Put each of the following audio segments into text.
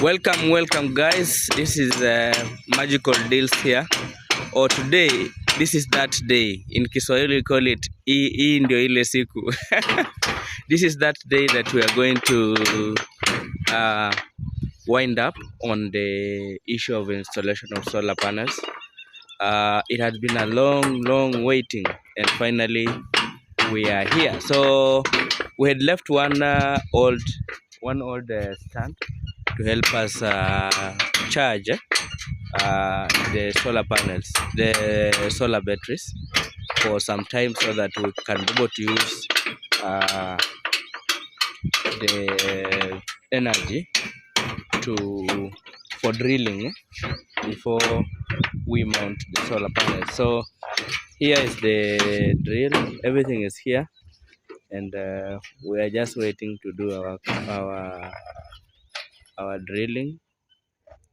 Welcome guys, this is magical deals here, or today this is that day. In Kiswahili we call it hii ndio ile siku. This is that day that we are going to wind up on the issue of installation of solar panels. It had been a long waiting, and finally we are here. So we had left one old stand to help us charge the solar panels, the solar batteries for some time, so that we can be able to use the energy for drilling before we mount the solar panels. So here is the drill, everything is here, and we are just waiting to do our drilling.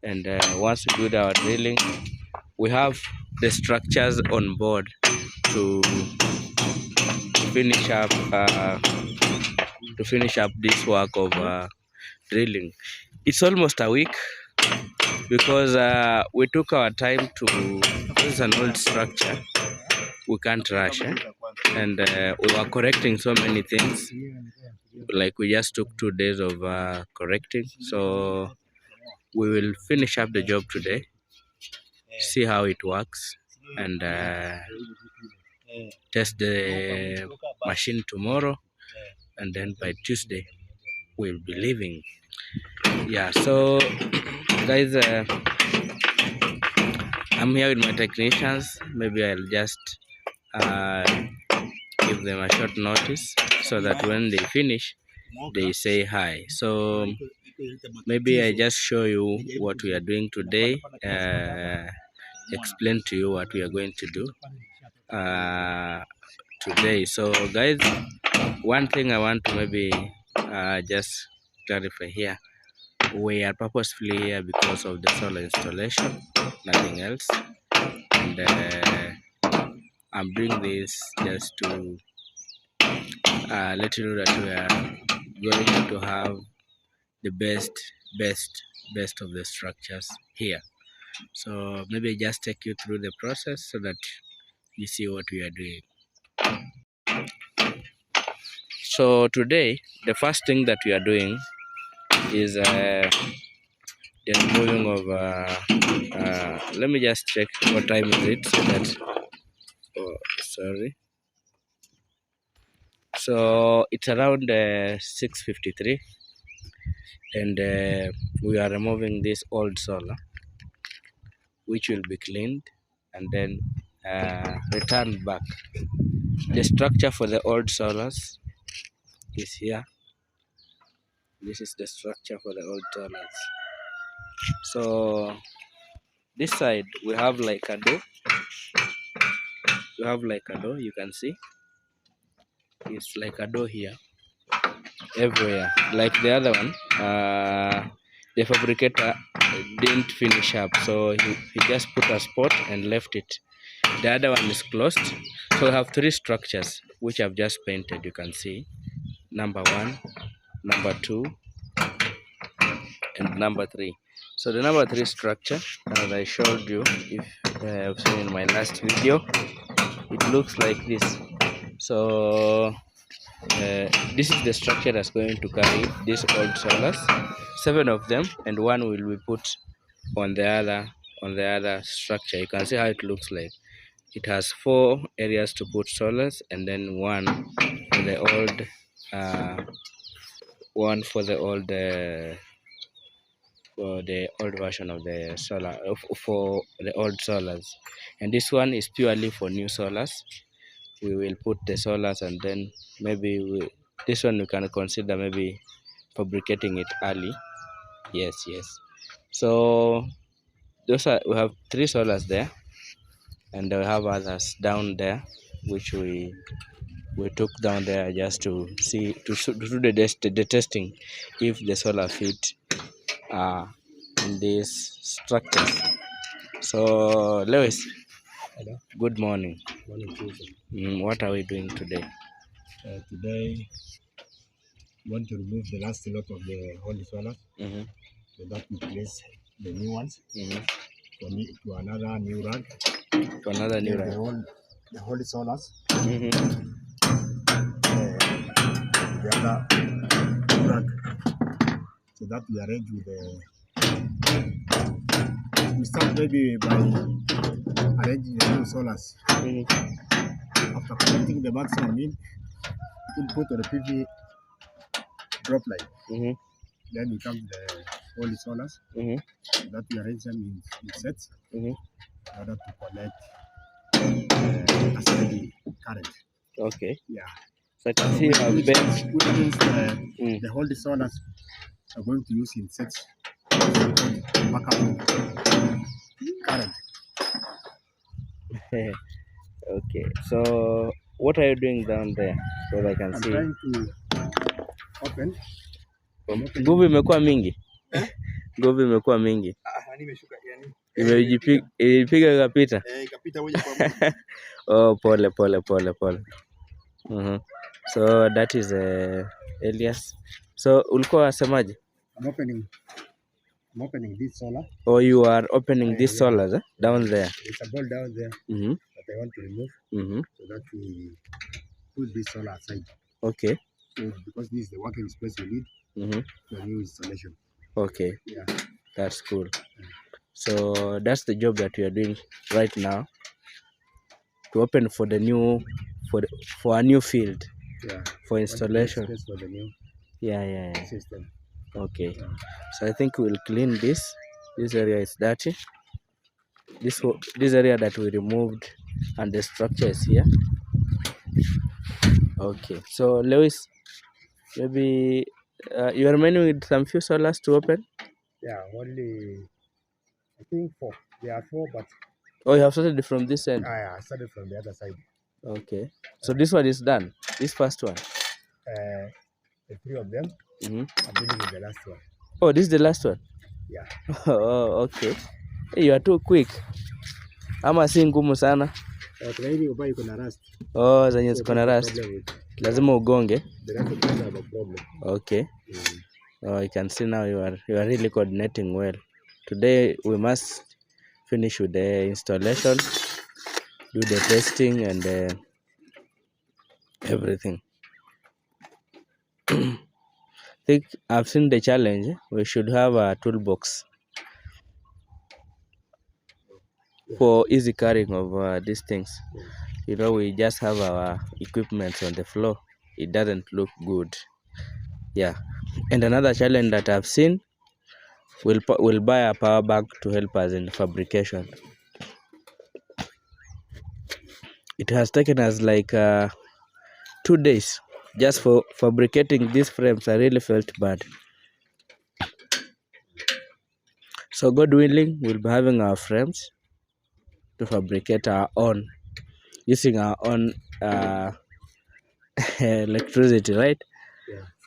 And once we do our drilling, we have the structures on board to finish up this work of drilling. It's almost a week because we took our time this is an old structure, we can't rush, and we were correcting so many things, like we just took 2 days of correcting. So we will finish up the job today, see how it works, and test the machine tomorrow, and then by Tuesday we'll be leaving. Yeah, so guys, I'm here with my technicians. Maybe I'll just give them a short notice so that when they finish they say hi. So maybe I just show you what we are doing today, explain to you what we are going to do today. So guys, one thing I want to maybe just clarify here: we are purposefully here because of the solar installation, nothing else. And I'm doing this just to let you know that we are going to have the best of the structures here. So maybe I just take you through the process so that you see what we are doing. So today, the first thing that we are doing is the removing of let me just check what time is it, so that so it's around 6:53, and we are removing this old solar, which will be cleaned and then returned back. The structure for the old solars is here. This is the structure for the old solars. So this side we have like a door. You can see it's like a door here everywhere. Like the other one, the fabricator didn't finish up, so he just put a spot and left it. The other one is closed. So we have 3 structures which I've just painted. You can see number 1, number 2, and number 3. So the number 3 structure, as I showed you, if I've seen in my last video, it looks like this. So this is the structure that's going to carry these old solars, 7 of them, and 1 will be put on the other structure. You can see how it looks like. It has 4 areas to put solars, and then 1 for the old version of the solar, for the old solars, and this one is purely for new solars. We will put the solars, and then maybe this one we can consider maybe fabricating it early. Yes. So we have 3 solars there, and we have others down there which we took down there just to see, to do the testing if the solar fit in these structures. So Lewis, hello, good morning. What are we doing today? Today we want to remove the last lot of the old solar. Then that we place the new ones to another new rack. To another new rack. The whole solars. Mm-hmm. The other rack. So that we arrange with we start maybe by arranging the new solars. After connecting the maximum input of the PV drop line. Then we come to all the solars that we arrange them in sets in order to connect a steady current. Okay. Yeah. So I can see you have beds. Which means the whole the solars are going to use in sets backup current. Okay. So what are you doing down there? So I can I'm see. trying to open. Nguvu imekuwa mingi. Nguvu imekuwa mingi. Imepiga ikapita. Ikapita moja kwa moja. Oh, pole. So that is Elias. So ulikuwa wasemaje? I'm opening this solar. Oh, you are opening this solars down there. It's a ball down there that I want to remove so that we put this solar aside. Okay. So because this is the working space we need for new installation. Okay. Yeah. That's cool. So that's the job that we are doing right now. To open for the new for a new field. Yeah. For installation. For the new system. Okay. Yeah. So I think we'll clean this. This area is dirty. This area that we removed and the structure is here. Okay. So Lewis, maybe you are remaining with some few solars to open? Yeah, only I think 4. There are 4, but oh, you have started from this end? I started from the other side. Okay. So this one is done. This first one. The 3 of them. I'm dealing with the last one. Oh, this is the last one? Yeah. Oh, okay. Hey, you are too quick. Ama si ngumu sana. Kuna hili ubao iko na rust. Oh, zenye ziko na rust. Lazima ugonge. The rest of them have a problem. Okay. Oh, you can see now you are really coordinating well. Today we must finish with the installation, do the testing and everything. I think I've seen the challenge. We should have a toolbox for easy carrying of these things. You know, we just have our equipment on the floor. It doesn't look good. Yeah. And another challenge that I've seen, we'll buy a power bank to help us in fabrication. It has taken us like 2 days just for fabricating these frames. I really felt bad. So God willing, we'll be having our frames to fabricate our own, using our own electricity, right?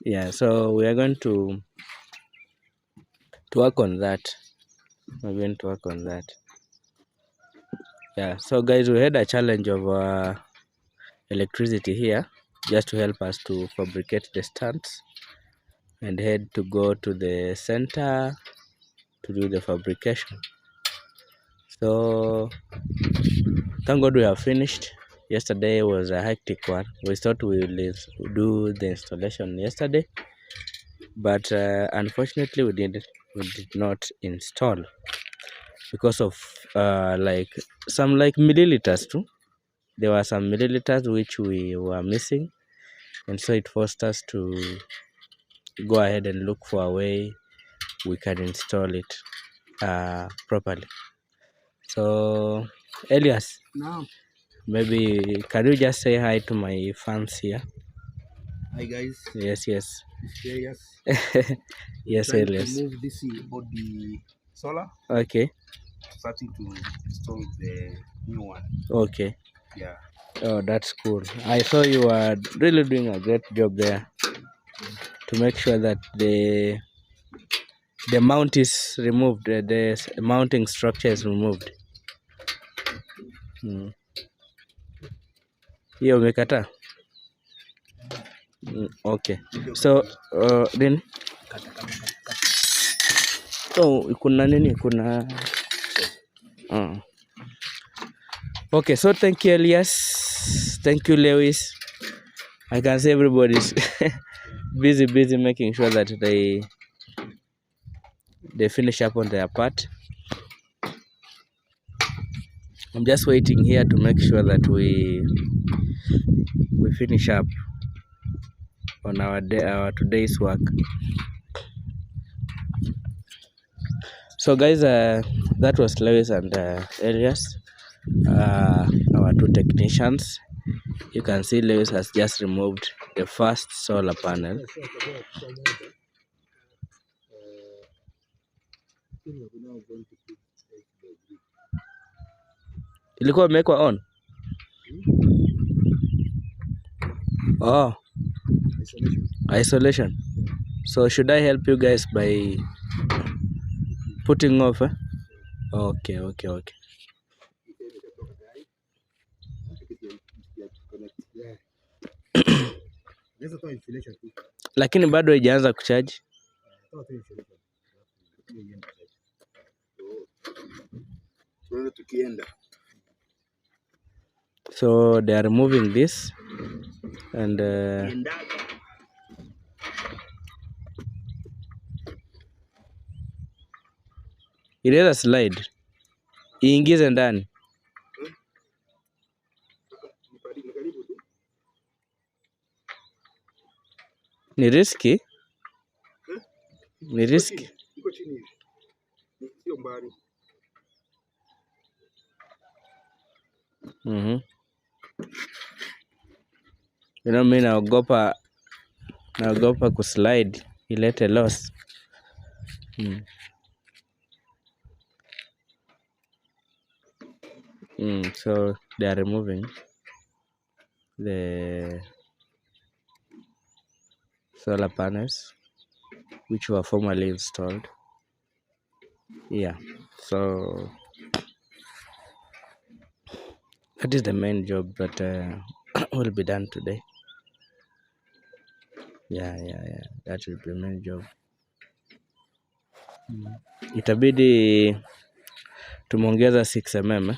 Yeah. So we are going to work on that. Yeah. So guys, we had a challenge of electricity here, just to help us to fabricate the stands, and had to go to the center to do the fabrication. So thank God we have finished. Yesterday was a hectic one. We thought we would do the installation yesterday, but unfortunately we did not install because of some milliliters too. There were some milliliters which we were missing, and so it forced us to go ahead and look for a way we can install it properly. So Elias, maybe can you just say hi to my fans here? Hi guys. Yes. Yes. Yes, Elias. To move this body solar. Okay. Starting to install the new one. Okay. Yeah. Oh, that's cool. I saw you are really doing a great job there to make sure that the mount is removed, the mounting structure is removed. Hiyo umekata? Okay. So then Oh, kuna nini? Kuna okay, so thank you, Elias. Thank you, Lewis. I can see everybody's busy making sure that they finish up on their part. I'm just waiting here to make sure that we finish up on our today's work. So guys, that was Lewis and Elias, our two technicians. You can see Lewis has just removed the first solar panel. Ilikuwa imewekwa on? Oh, isolation. So should I help you guys by putting off? Okay. Lakini bado haijaanza kucharge. So they are removing this and inaweza slide iingize ndani. Ni risky. You know, mimi naogopa kuslide ilete loss. So they are removing the solar panels which were formerly installed. Yeah, so that is the main job that will be done today. Yeah, that will be the main job. Itabidi tumeongeza 6 mm.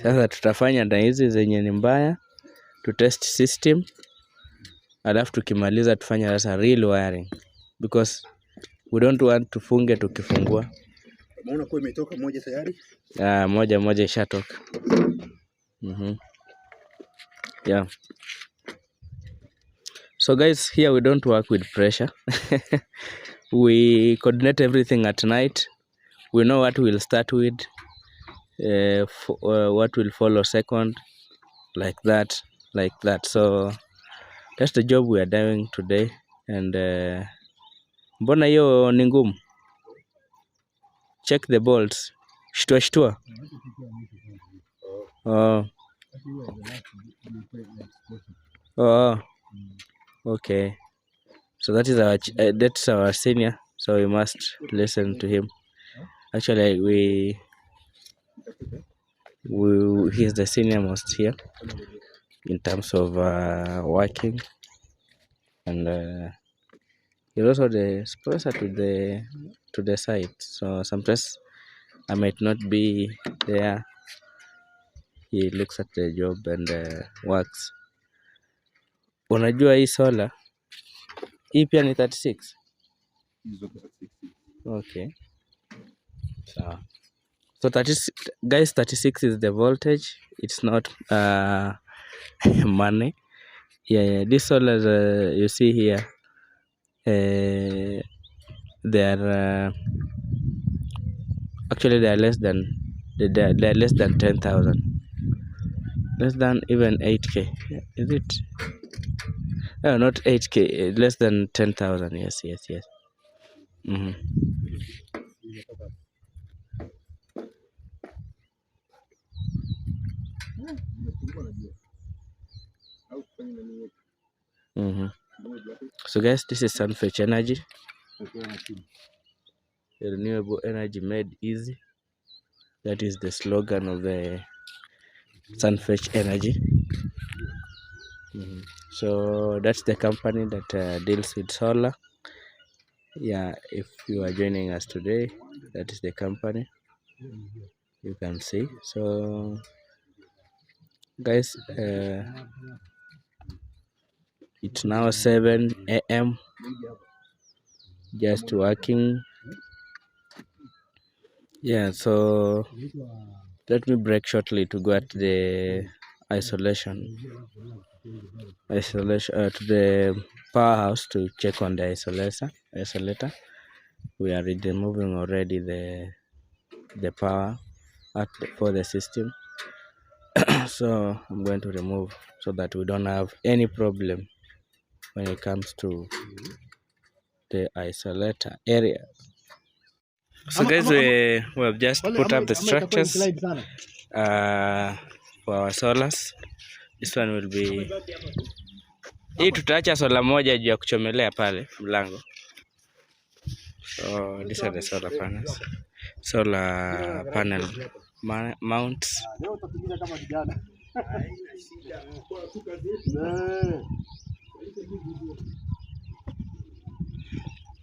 Sasa tutafanya na hizi zenye ni mbaya to test system, alafu tukimaliza tufanye sasa real wiring because we don't want tufunge tukifungua. Umeona kwa imetoka moja tayari? Moja ishatoka. Yeah. So guys, here we don't work with pressure. We coordinate everything at night. We know what we'll start with, what will follow second, like that. So that's the job we are doing today. And mbona hiyo ni ngumu? Check the bolts. Shtua. Okay. So that is that's our senior, so we must listen to him. Actually, he is the senior most here in terms of working, and he's also the sponsor to the site. So sometimes I might not be there. He looks at the job and works. Unajua hii solar hii pia ni 36. Okay. So 36 is the voltage. It's not money. Yeah. This solar you see here, they are actually they are less than 10,000, less than even 8k. Is it? No, not 8k, less than 10,000. Yes. So guys, this is Sunfetch Energy, renewable energy made easy. That is the slogan of the Sunfetch Energy. So that's the company that deals with solar. Yeah, if you are joining us today, that is the company you can see. So guys, it's now 7 a.m. just working. Yeah, so let me break shortly to go at the isolation to the powerhouse to check on the isolator. We are removing already the power for the system. So I'm going to remove so that we don't have any problem when it comes to the isolator area. So guys, we have just put up the structures for our solars. This one will be hii, tutaacha sola moja juu ya kuchomelea pale mlango. So these are the solar panels, solar panel mounts.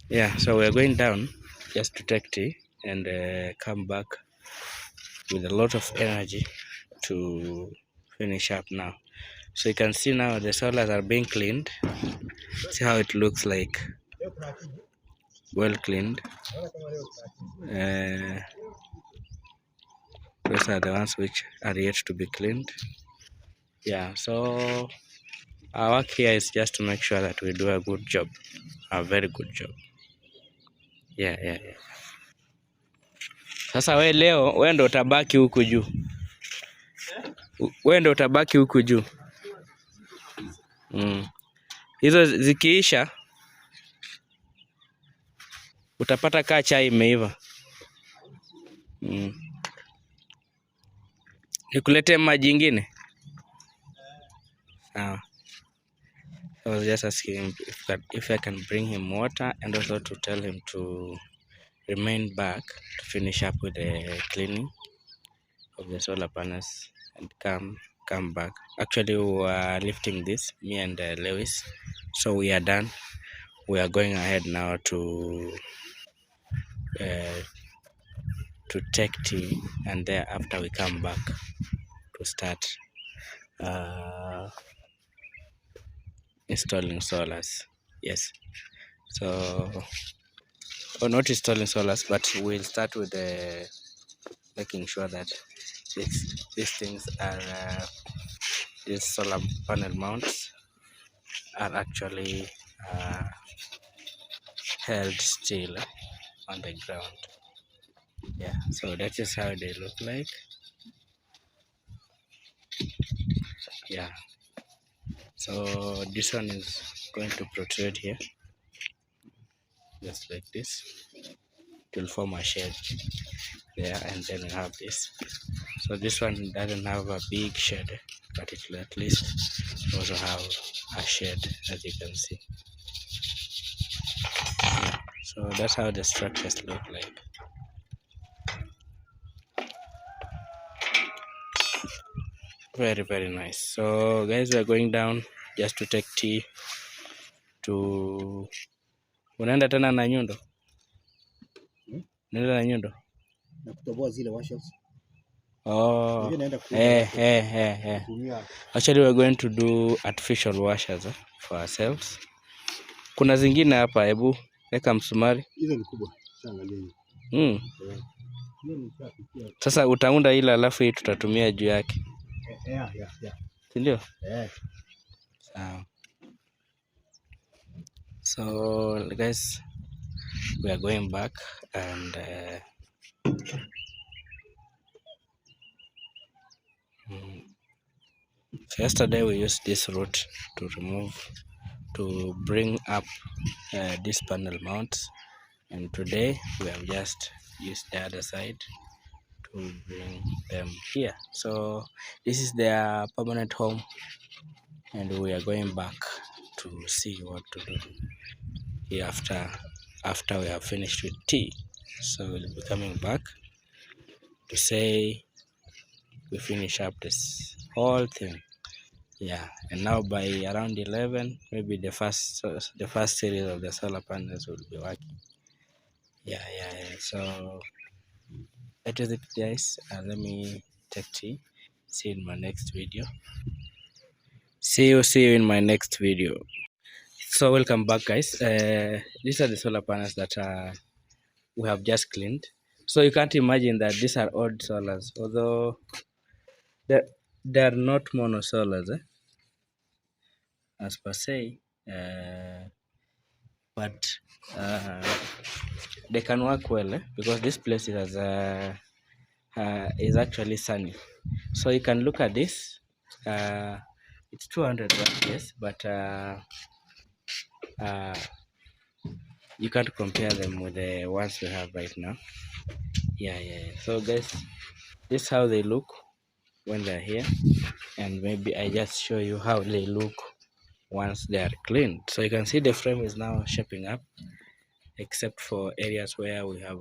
Yeah, so we're going down just to take tea and come back with a lot of energy to finish up now. So you can see now the solars are being cleaned. See how it looks like, well cleaned. Those are the ones which are yet to be cleaned. Yeah, so our work here is just to make sure that we do a good job, a very good job. Yeah. Sasa we leo, we ndo utabaki huku juu. We ndo utabaki huku juu. Hizo zikiisha utapata kaa chai imeiva. Nikulete maji ingine? I was just asking him if I can bring him water, and also to tell him to remain back to finish up with the cleaning of the solar panels and come back. Actually, we were lifting this, me and Lewis, so we are done. We are going ahead now to take tea, and thereafter we come back to start installing solars. Yes, so not installing solars, but we'll start with making sure that these things are these solar panel mounts are actually held still on the ground. Yeah, so that is how they look like. Yeah, so this one is going to protrude here, just like this. It will form a shade there, and then we have this. So this one doesn't have a big shade, but it will at least also have a shade, as you can see. Yeah, so that's how the structures look like. Very nice. So guys, we are going down just to take tea to unaenda tena na nyundo? Unaenda na nyundo? Na kutoboa zile washers. Oh, Actually, we're going to do artificial washers for ourselves. Kuna zingine hapa, hebu weka msumari. Hizo ni kubwa. Angalia. Sasa utaunda ile alafu hii tutatumia juu yake. Yeah. Si ndio? Sawa. So guys, we are going back, and so yesterday we used this route to bring up this panel mounts, and today we have just used the other side to bring them here. So this is their permanent home, and we are going back to see what to do here after we have finished with tea. So we'll be coming back to say we finish up this whole thing. Yeah, and now by around 11, maybe the first series of the solar panels will be working. Yeah. So that is it, guys. Let me take tea. See you in my next video. See you in my next video. So welcome back, guys. These are the solar panels that we have just cleaned. So you can't imagine that these are old solars, although they are not mono solars, as per se, but they can work well, because this place is actually sunny. So you can look at this. It's 200 watts, yes, but you can't compare them with the ones we have right now. Yeah. So guys, this is how they look when they're here, and maybe I just show you how they look once they are cleaned. So you can see the frame is now shaping up, except for areas where we have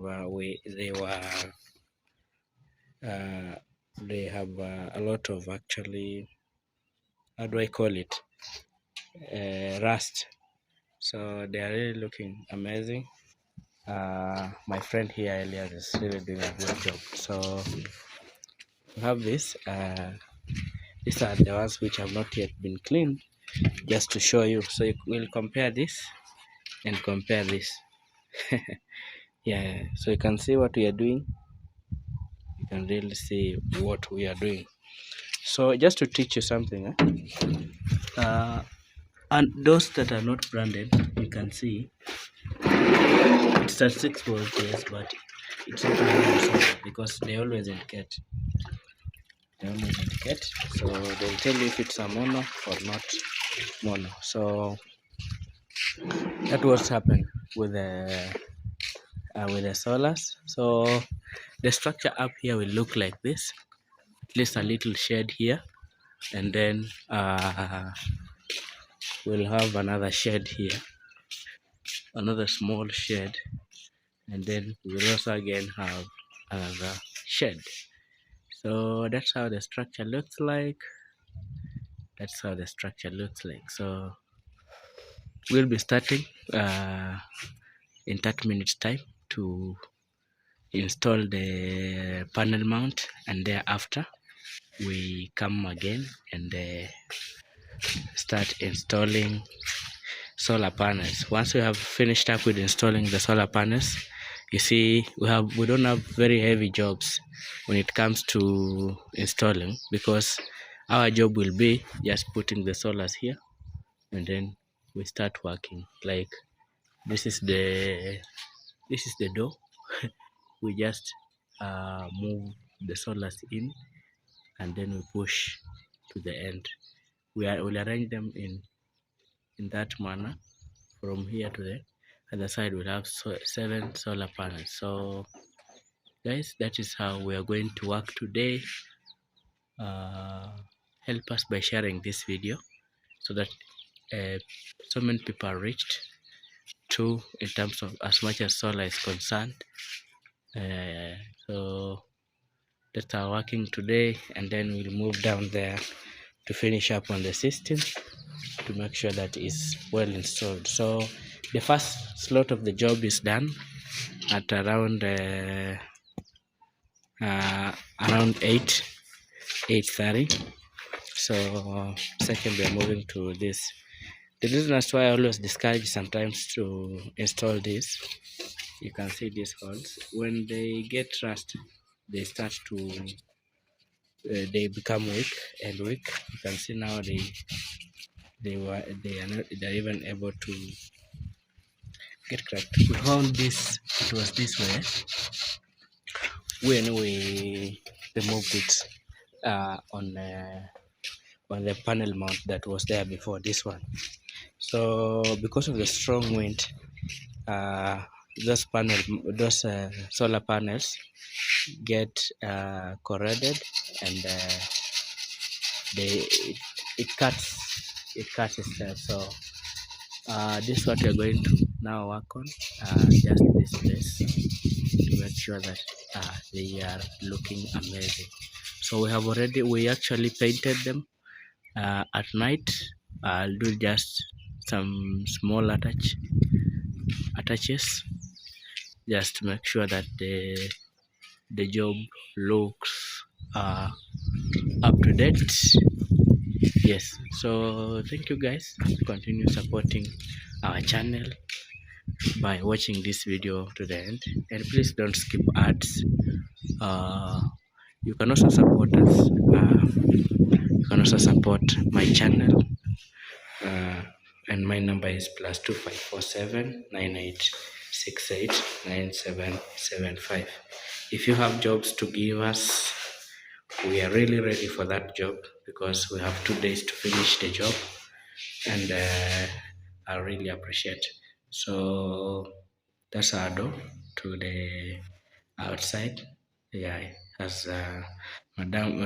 they have a lot of, actually, how do I call it, rust. So they are really looking amazing. My friend here, Elias, is really doing a good job. So we have this. These are the ones which have not yet been cleaned, just to show you. So you will compare this and compare this. Yeah, so you can see what we are doing. You can really see what we are doing. So just to teach you something, and those that are not branded, you can see it's at 6 volts, yes, but it's not really, because they always indicate. So they'll tell you if it's a mono or not mono. So that was happened with the solars. So the structure up here will look like this. At least a little shade here, and then we'll have another shade here, another small shade, and then we'll also again have another shade. So that's how the structure looks like. So we'll be starting in 30 minutes time to install the panel mount, and thereafter we come again and start installing solar panels. Once we have finished up with installing the solar panels, you see we don't have very heavy jobs when it comes to installing, because our job will be just putting the solars here, and then we start working. Like this is the door. We just move the solars in, and then we push to the end. We'll arrange them in that manner. From here to the other side, we'll have 7 solar panels. So guys, that is how we are going to work today. Help us by sharing this video, so that so many people are reached to, in terms of as much as solar is concerned. So that's our working today, and then we'll move down there to finish up on the system to make sure that is well installed. So the first slot of the job is done at around 8:30. So second, we are moving to this. The reason that's why I always discourage sometimes to install this. You can see these holes. When they get rust, they start to they become weak. You can see now they're even able to get cracked. We found this. It was this way when we removed it on the panel mount that was there before this one. So because of the strong wind, those solar panels get corroded, and it cuts itself. So this is what we are going to now work on, just this place, to make sure that they are looking amazing. So we actually painted them at night. I'll do just some small attaches just to make sure that the job looks up to date. Yes, so thank you guys. Continue supporting our channel by watching this video to the end, and please don't skip ads. You can also support us. You can also support my channel, and my number is +254798689775. If you have jobs to give us, we are really ready for that job, because we have 2 days to finish the job, and I really appreciate. So that's our door to the outside. Yeah, as Madam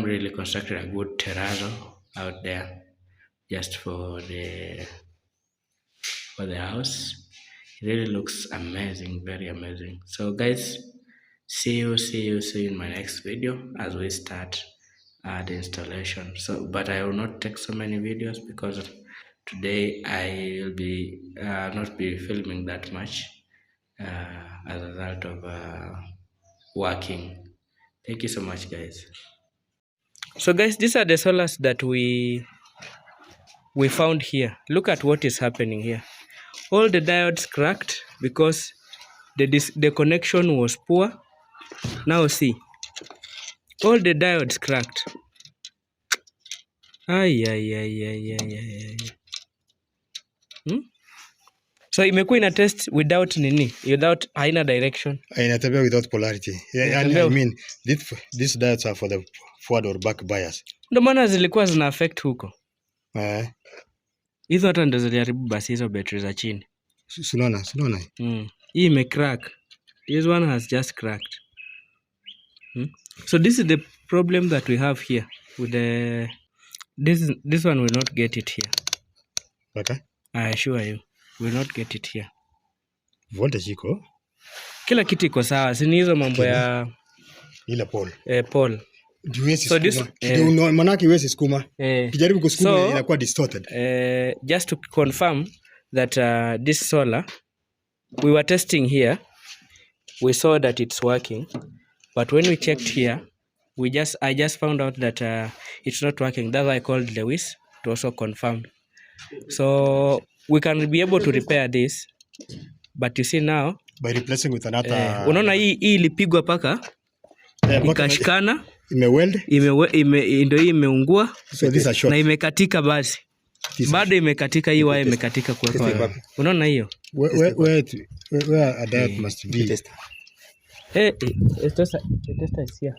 really constructed a good terrazzo out there just for the house. It really looks amazing, very amazing. So guys, see you in my next video as we start the installation. So but I will not take so many videos because today I will be not be filming that much as a result of working. Thank you so much, guys. So guys, these are the solars that we found here. Look at what is happening here. All the diodes cracked because the connection was poor. Now see, all the diodes cracked. So imekuwa ina test without without haina direction. Inatembea without polarity. Yeah, I mean, these diodes are for the forward or back bias. Ndio maana zilikuwa zina affect huko. Hizo hata ndio ziliharibu basi hizo battery za chini. Sinaona. Hii imecrack. This one has just cracked. So this is the problem that we have here with the this one will not get it here. Okay. I assure you, will not get it here. Voltage iko. Kila kitu iko sawa, si ni hizo mambo ya ile pole. Pole. So this manaki wesi skuma. Kijaribu kusukuma inakuwa distorted. Just to confirm that this solar we were testing here, we saw that it's working, but when we checked here, I just found out that it's not working. That's why I called Lewis to also confirm. So we can be able to repair this, but you see now by replacing with another. Unaona hii ilipigwa paka ikashikana, imeweld, ndio hii imeungua, so these are short, na imekatika basi. Bado imekatika, hii waya imekatika kwa. Unaona hiyo? Where a diode must be. The tester is here.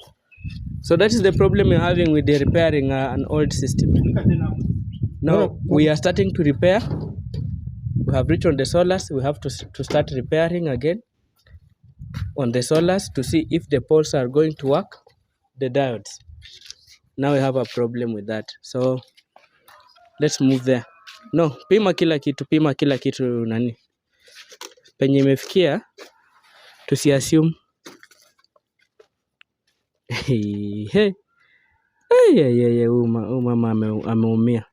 So that is the problem you're having with the repairing an old system. Now we are starting to repair. We have reached on the solars. We have to start repairing again on the solars to see if the poles are going to work, the diodes. Now we have a problem with that. So let's move there. No, pima kila kitu nani. Penye imefikia tusiassume. Hey. Mama ameumia.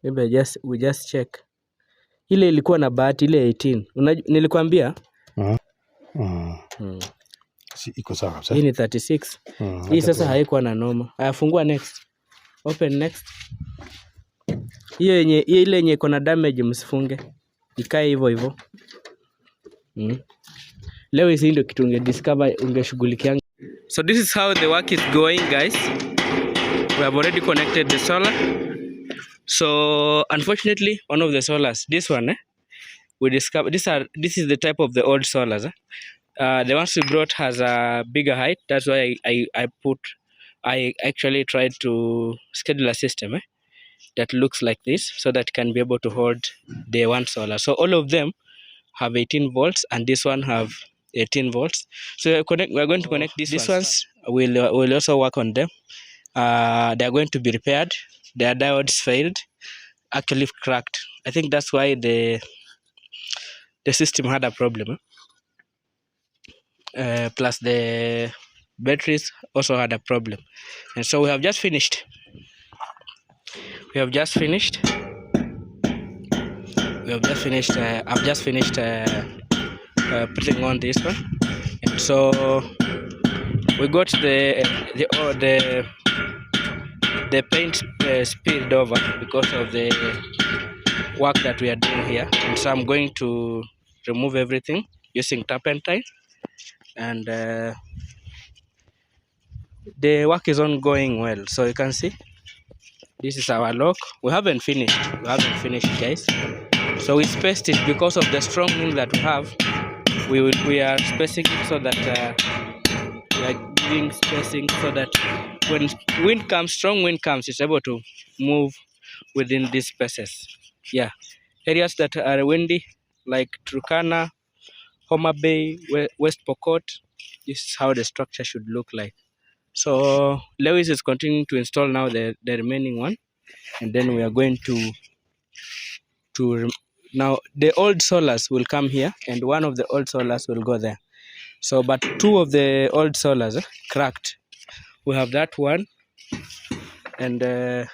Maybe we just check. Ile ilikuwa na bahati ile 18. Nilikwambia? Iko sawa kabisa. Hii ni 36. Hii sasa haikuwa na noma. Fungua next. Open next. Hiyo ile yenye iko na damage msifunge. Ikae hivyo. Leo hizi ndio kitu discover ungeshughulikia. So this is how the work is going, guys. We have already connected the solar. So unfortunately, one of the solars, this one, we discovered this is the type of the old solars. The ones we brought has a bigger height. That's why I actually tried to schedule a system that looks like this, so that can be able to hold the one solar. So all of them have 18 volts, and this one have 18 volts. So we're going to connect these ones. We'll also work on them. They're going to be repaired. Their diodes failed, actually cracked. I think that's why the the system had a problem. Plus the batteries also had a problem, and so we have just finished. I've just finished. Putting on this one, and so we got the paint spilled over because of the work that we are doing here, and so I'm going to remove everything using turpentine, and the work is ongoing well. So you can see this is our lock. We haven't finished, guys. So we spaced it because of the strong wind that we have. We are spacing it so that we are giving spacing so that when strong wind comes, it's able to move within these spaces. Yeah, areas that are windy like Turkana, Homa Bay, West Pokot, this is how the structure should look like. So Lewis is continuing to install now the remaining one, and then we are going to now the old solars will come here, and one of the old solars will go there. So but two of the old solars cracked. We have that one and the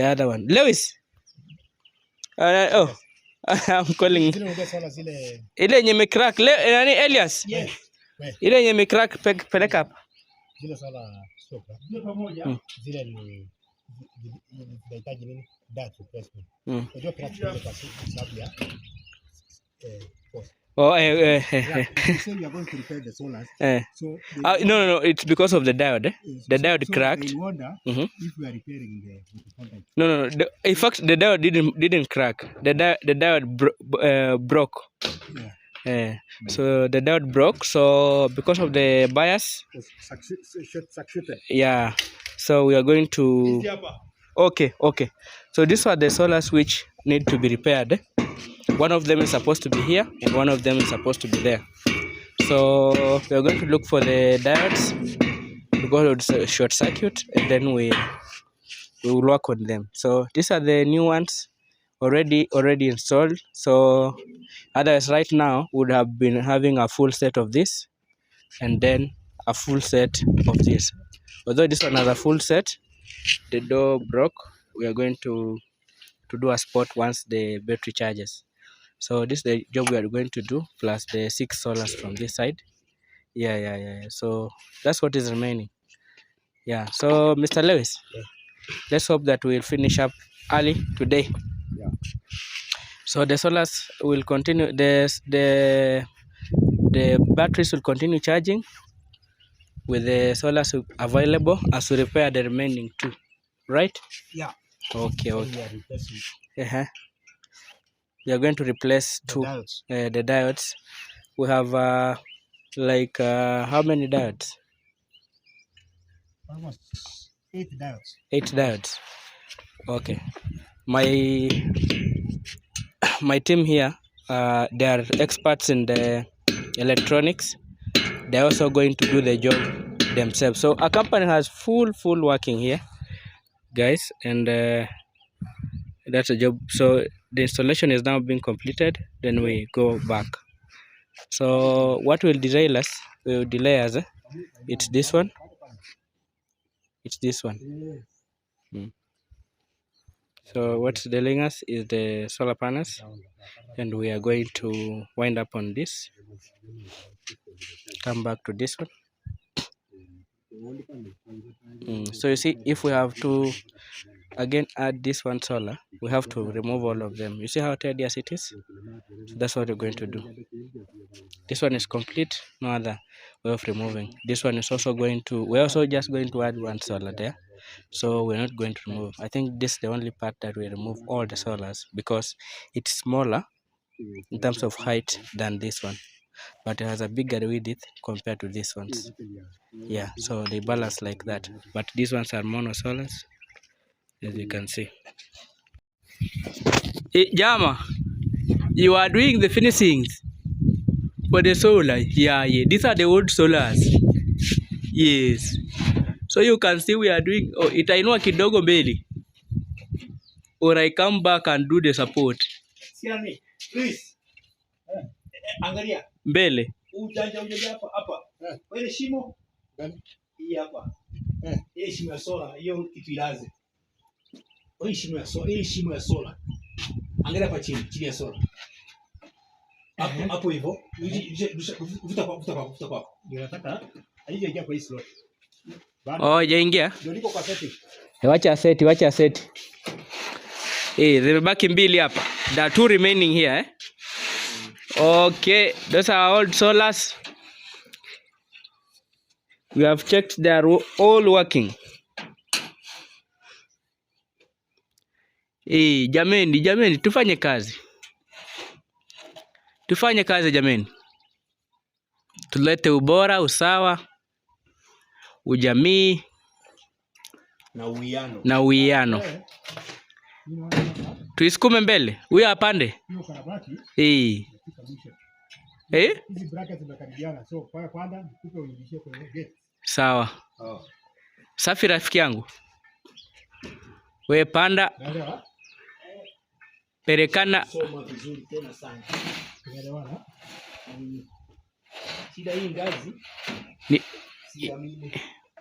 other one. Lewis, oh, I'm calling ile yenye imecrack nani Elias? Yes. Ile yenye imecrack peleka hapa. Zile sala stop. Zile ni zinahitaji nini? That replacement. Unajua crack ile kwa sababu ya Oh, you say you are going to repair the solars. So no, it's because of the diode. The diode cracked. I wonder if we are repairing the contact. No. In fact, the diode didn't crack. The diode broke. Yeah. So the diode broke. So because of the bias. Yeah. So we are going to. Okay. So these are the solars which need to be repaired. One of them is supposed to be here, and one of them is supposed to be there. So we are going to look for the diodes because of short circuit, and then we will work on them. So these are the new ones already installed. So otherwise, right now would have been having a full set of this, and then a full set of this. Although this one has a full set, the door broke. We are going to do a spot once the battery charges. So this is the job we are going to do, plus the 6 solars from this side. Yeah. So that's what is remaining. Yeah. So Mr. Lewis, let's hope that we'll finish up early today. Yeah. So the solars will continue. The batteries will continue charging with the solars available as we repair the remaining 2. Right? Yeah. Okay. We are replacing. We are going to replace the diodes. We have how many diodes? Almost 8 diodes. 8 diodes. Okay. My team here, they are experts in the electronics. They're also going to do the job themselves. So our company has full working here, guys, and that's a job. So the installation is now being completed, then we go back. So what will delay us? It's this one. So what's delaying us is the solar panels, and we are going to wind up on this. Come back to this one. So you see, if we have to again add this one solar, we have to remove all of them. You see how tedious it is? So that's what we're going to do. This one is complete, no other way of removing. This one is also we're also just going to add one solar there. So we're not going to remove. I think this is the only part that we remove all the solars because it's smaller in terms of height than this one, but it has a bigger width compared to these ones. Yeah, so they balance like that. But these ones are mono solars, as you can see. Hey, Jama, you are doing the finishings for the solar. Yeah. These are the old solars. Yes. So you can see we are doing. Oh, itainua kidogo mbele, or I come back and do the support. Please. Angalia. Mbele. Ujanja hapa. Kwa ile shimo. Gani? Hii hapa. Hii shimo ya sola, hiyo kitu ilaze. Hii shimo ya sola. Angalia hapa chini ya sola. Hapo hivyo. Vuta kwa. Ndio nataka haijaingia kwa hii slot. Oh, haijaingia? Ndio niko kwa setting. Wacha seti. Zimebaki mbili hapa. There are 2 remaining here, Okay, those are old solars. We have checked they are all working. Jameni, tufanye kazi. Jameni. Tulete ubora, usawa, ujamii na uwiano. Tuisukume mbele. Huyo apande. Hizi brackets zimekaribiana. So kwa kwanza nikupe uingie kwenye gate. Sawa. Safi rafiki yangu. Wewe panda. Perekana. Soma vizuri tena sana. Unaelewana? Shida hii ngazi.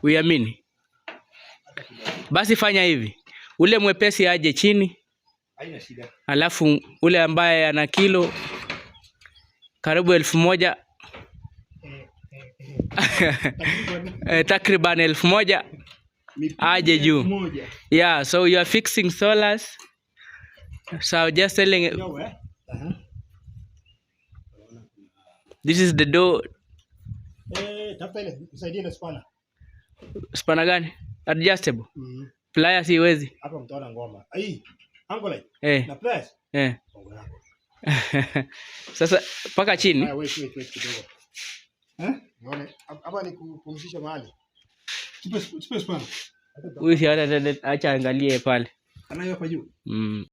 Uiamini. Basi fanya hivi. Ule mwepesi aje chini. Haina shida. Alafu ule ambaye ana kilo karibu 1000 takriban 1000 aje juu. Yeah, so you are fixing solars. So just telling this is the door. Tafuta ile usaidie na spana. Spana gani? Adjustable. Pliers siwezi. Hapa mtaona ngoma. Angle. Na pliers? Sasa paka chini. Wait kidogo. Unaona? Hapa ni kupumzisha mahali. Tupe spana. Huyu si acha angalie pale. Anayo hapa juu.